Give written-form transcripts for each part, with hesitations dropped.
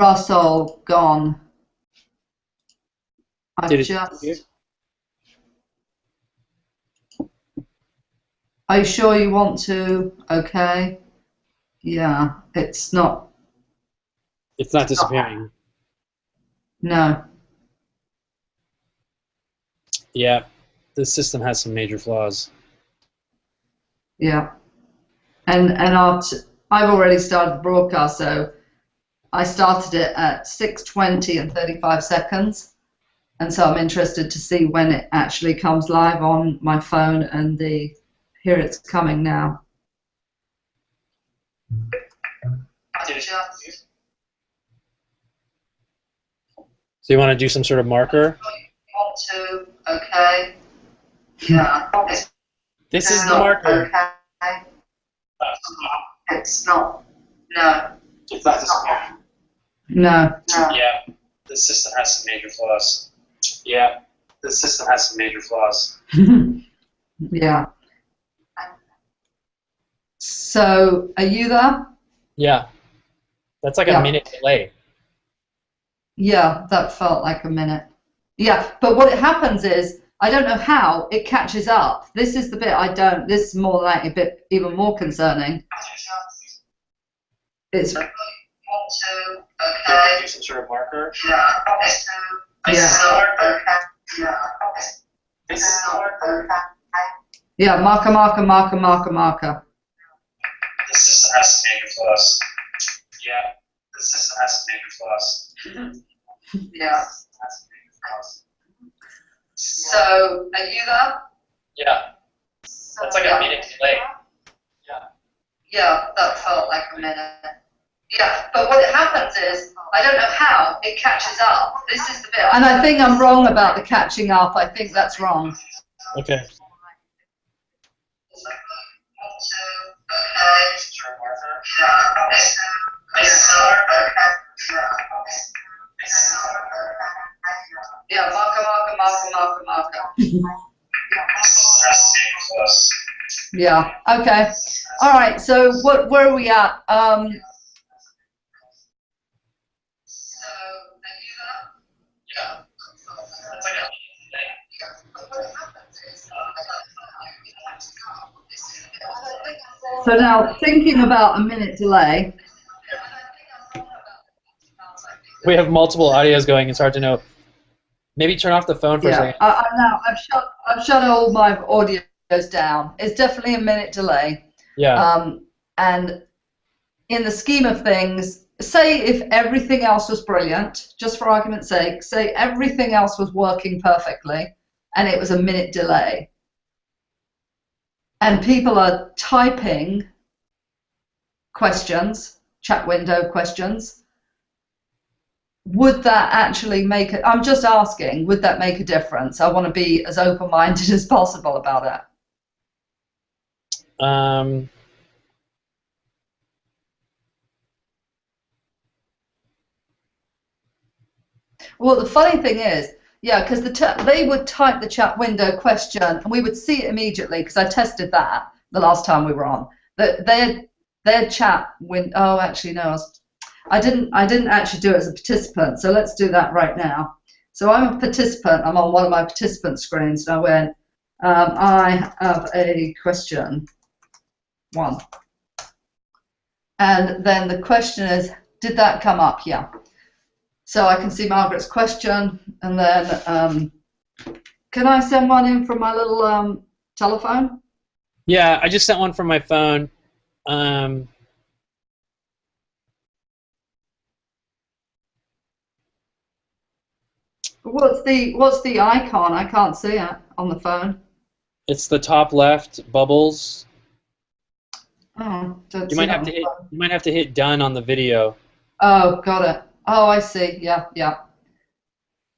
Russell, gone. Did it disappear? Are you sure you want to? Okay. Yeah, it's not. It's not disappearing. No. Yeah, the system has some major flaws. Yeah. And I've already started the broadcast, so I started it at 6:20 and 35 seconds. And so I'm interested to see when it actually comes live on my phone, and here it's coming now. So you want to do some sort of marker? Want to? Okay. Yeah. This is the marker. Okay. It's not. No. It's not disappearing. No. Yeah, the system has some major flaws. Yeah, the system has some major flaws. Yeah. So, are you there? Yeah, that's like a minute delay. Yeah, that felt like a minute. Yeah, but what happens is, I don't know how it catches up. This is the bit I don't. This is more like a bit even more concerning. It's. Okay. Do some sort of marker. Yeah. Yeah, marker. The system has some major flaws. Yeah, the system has some major flaws. Yeah. So, are you there? Yeah, that's like a minute delay. Yeah. Yeah, that felt like a minute. Yeah, but what happens is, I don't know how it catches up. This is the bit. And I think I'm wrong about the catching up. I think that's wrong. Okay. Yeah, marker. Yeah. Okay. All right. So where are we at? So now, thinking about a minute delay. We have multiple audios going. It's hard to know. Maybe turn off the phone for a second. Now I've shut all my audios down. It's definitely a minute delay. Yeah. And in the scheme of things, say if everything else was brilliant, just for argument's sake, say everything else was working perfectly, and it was a minute delay, and people are typing questions, chat window questions, would that actually make it? I'm just asking, would that make a difference? I want to be as open-minded as possible about it. Well, the funny thing is, yeah, because they would type the chat window question, and we would see it immediately because I tested that the last time we were on. That their chat window. Oh, actually, no, I didn't actually do it as a participant. So let's do that right now. So I'm a participant. I'm on one of my participant screens, and I went. I have a question. 1. And then the question is, did that come up? Yeah. So I can see Margaret's question, and then can I send one in from my little telephone? Yeah, I just sent one from my phone. What's the icon? I can't see it on the phone. It's the top left bubbles. Oh, you might have to hit done on the video. Oh, got it. Oh, I see. Yeah.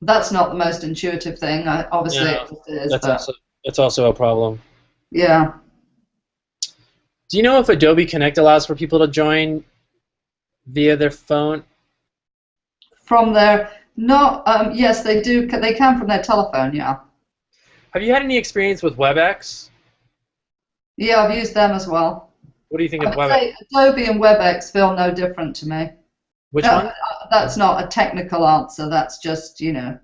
That's not the most intuitive thing. Obviously, No, it is. That's also a problem. Yeah. Do you know if Adobe Connect allows for people to join via their phone? From their yes, they do. They can from their telephone. Yeah. Have you had any experience with WebEx? Yeah, I've used them as well. What do you think of WebEx? Adobe and WebEx feel no different to me. Which one? that's not a technical answer. That's just, you know.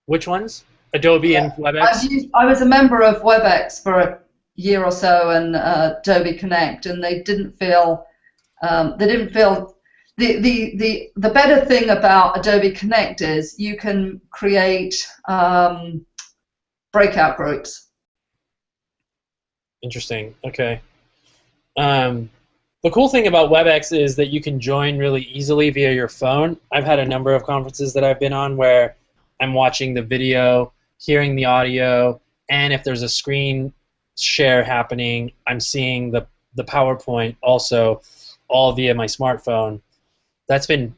Which ones? Adobe and WebEx? I was a member of WebEx for a year or so and Adobe Connect, and they didn't feel the better thing about Adobe Connect is you can create breakout groups. Interesting. Okay. The cool thing about WebEx is that you can join really easily via your phone. I've had a number of conferences that I've been on where I'm watching the video, hearing the audio, and if there's a screen share happening, I'm seeing the PowerPoint also, all via my smartphone. That's been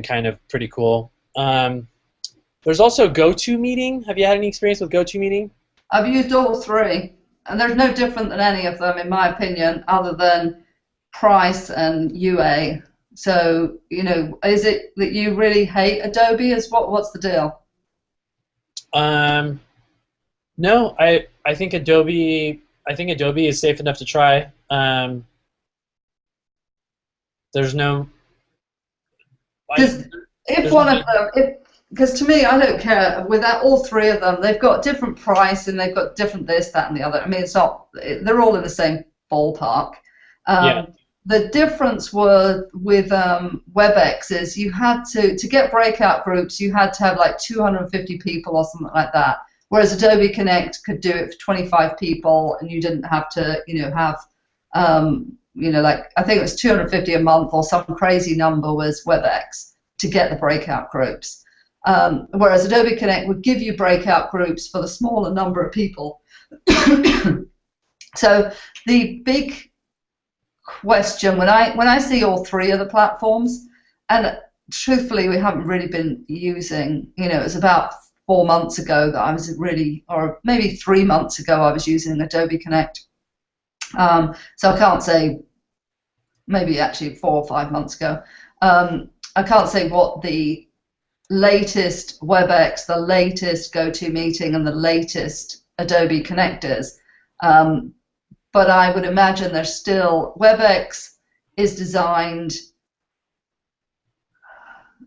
kind of pretty cool. There's also GoToMeeting. Have you had any experience with GoToMeeting? I've used all three, and there's no different than any of them, in my opinion, other than price and UA. So, you know, is it that you really hate Adobe? What's the deal? No, I think Adobe is safe enough to try. There's no. Because because to me, I don't care. Without all three of them, they've got different price and they've got different this, that, and the other. I mean, it's not. They're all in the same ballpark. Yeah. The difference with WebEx is you had to get breakout groups, you had to have like 250 people or something like that. Whereas Adobe Connect could do it for 25 people, and you didn't have to, you know, have, you know, like I think it was 250 a month or some crazy number was WebEx to get the breakout groups. Whereas Adobe Connect would give you breakout groups for the smaller number of people. So the big question when I see all three of the platforms, and truthfully we haven't really been using, you know, it was about 4 months ago that I was really, or maybe 3 months ago I was using Adobe Connect. So I can't say, maybe actually 4 or 5 months ago. I can't say what the latest WebEx, the latest GoToMeeting, and the latest Adobe Connect is. But I would imagine there's still, WebEx is designed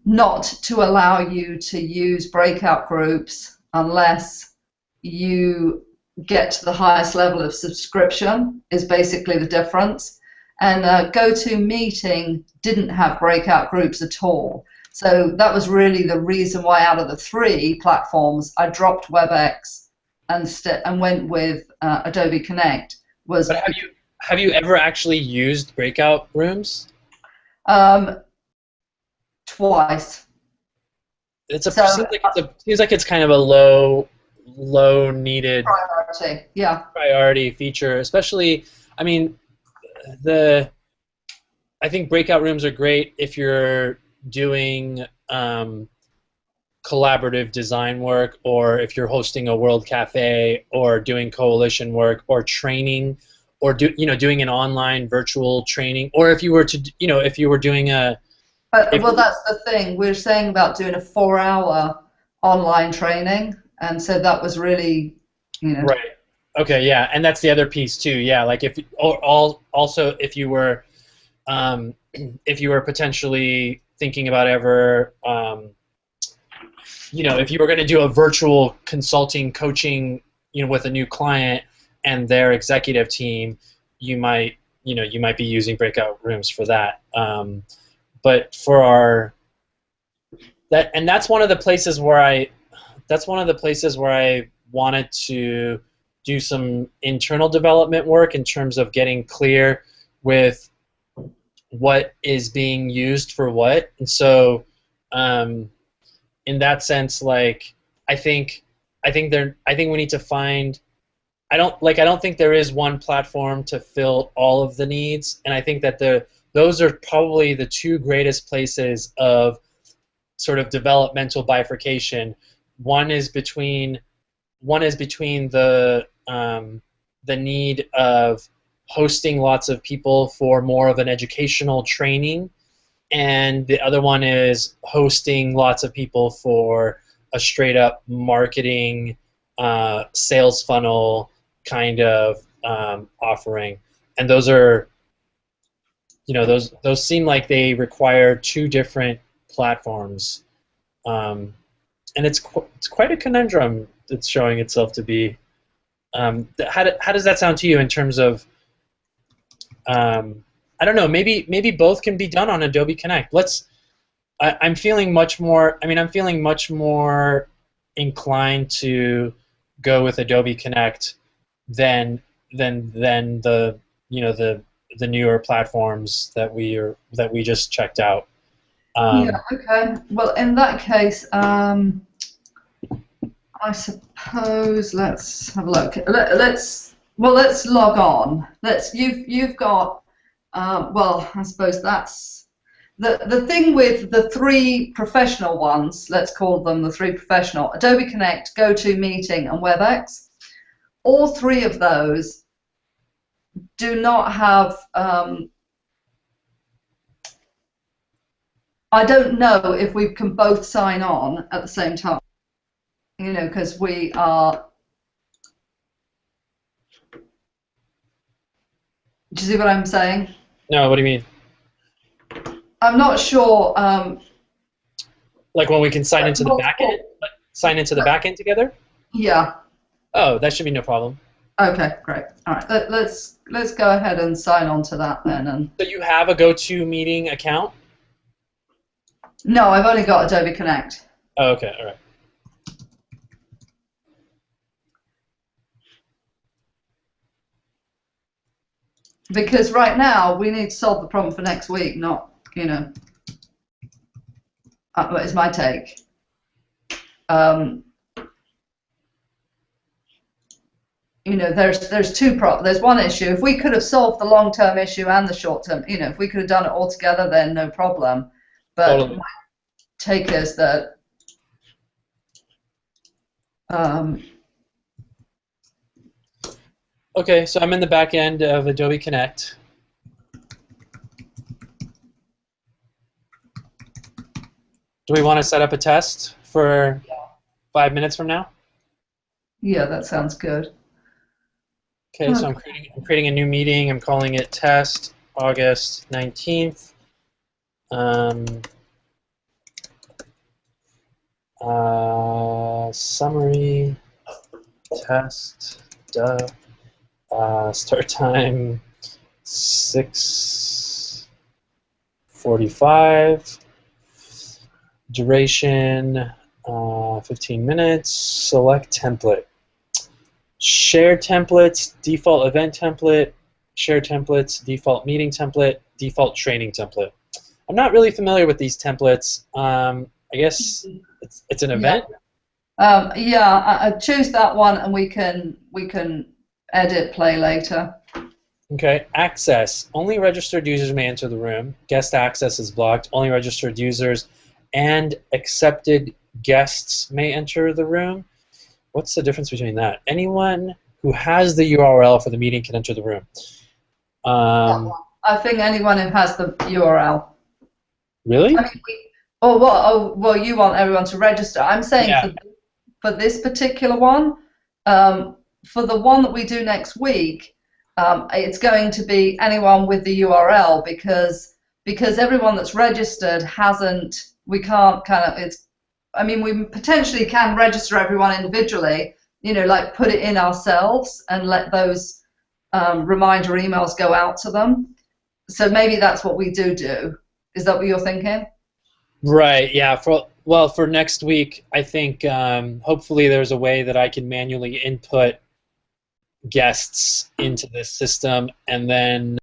not to allow you to use breakout groups unless you get to the highest level of subscription, is basically the difference. And GoToMeeting didn't have breakout groups at all. So that was really the reason why out of the three platforms I dropped WebEx and went with Adobe Connect. But have you ever actually used breakout rooms? Twice. Seems like it's kind of a low needed priority. Yeah. Priority feature, especially. I mean, I think breakout rooms are great if you're doing collaborative design work, or if you're hosting a World Cafe, or doing coalition work, or training, or doing an online virtual training, or if you were doing a. Well, that's the thing we're saying about doing a 4-hour online training, and so that was really, you know. Right. Okay. Yeah, and that's the other piece too. Yeah, like if you were potentially thinking about ever. If you were going to do a virtual consulting coaching, with a new client and their executive team, you might be using breakout rooms for that. But for that's one of the places where I wanted to do some internal development work in terms of getting clear with what is being used for what, and so. In that sense, like I think we need to find. I don't think there is one platform to fill all of the needs, and I think that those are probably the two greatest places of sort of developmental bifurcation. One is between the need of hosting lots of people for more of an educational training. And the other one is hosting lots of people for a straight-up marketing, sales funnel kind of offering. And those are, those seem like they require two different platforms, and it's quite a conundrum it's showing itself to be. How does that sound to you in terms of I don't know, maybe both can be done on Adobe Connect. I'm feeling much more. I mean, I'm feeling much more inclined to go with Adobe Connect than the the newer platforms that we just checked out. Yeah. Okay. Well, in that case, I suppose let's have a look. Let's log on. You've got. Well, I suppose that's the thing with the three professional ones. Let's call them the three professional: Adobe Connect, GoToMeeting, and WebEx. All three of those do not have. I don't know if we can both sign on at the same time. You know, because we are. Do you see what I'm saying? No, what do you mean? I'm not sure. Like when we can sign into the back end, sign into the back end together? Yeah. Oh, that should be no problem. Okay, great. All right, let's go ahead and sign on to that then. And so you have a GoToMeeting account? No, I've only got Adobe Connect. Oh, okay, all right. Because right now we need to solve the problem for next week, not, you know, is my take. You know, there's two problems. There's one issue. If we could have solved the long-term issue and the short-term, you know, if we could have done it all together, then no problem. But Totally. my take is that okay, so I'm in the back end of Adobe Connect. Do we want to set up a test for 5 minutes from now? yeah, that sounds good. Okay, so I'm creating a new meeting. I'm calling it Test August 19th. Summary test. Start time 6:45. Duration 15 minutes. Select template. Share templates, default event template, share templates, default meeting template, default training template. I'm not really familiar with these templates. I guess it's an event. Yeah, I choose that one, and we can edit play later. Okay. Access. Only registered users may enter the room. Guest access is blocked. Only registered users and accepted guests may enter the room. What's the difference between that? Anyone who has the URL for the meeting can enter the room. I think anyone who has the URL. Really? I mean, well, you want everyone to register. I'm saying for this particular one, for the one that we do next week, it's going to be anyone with the URL because everyone that's registered hasn't. We can't kind of. I mean, we potentially can register everyone individually, you know, like put it in ourselves and let those reminder emails go out to them. So maybe that's what we do. Is that what you're thinking? Right, yeah. For next week, I think hopefully there's a way that I can manually input guests into this system and then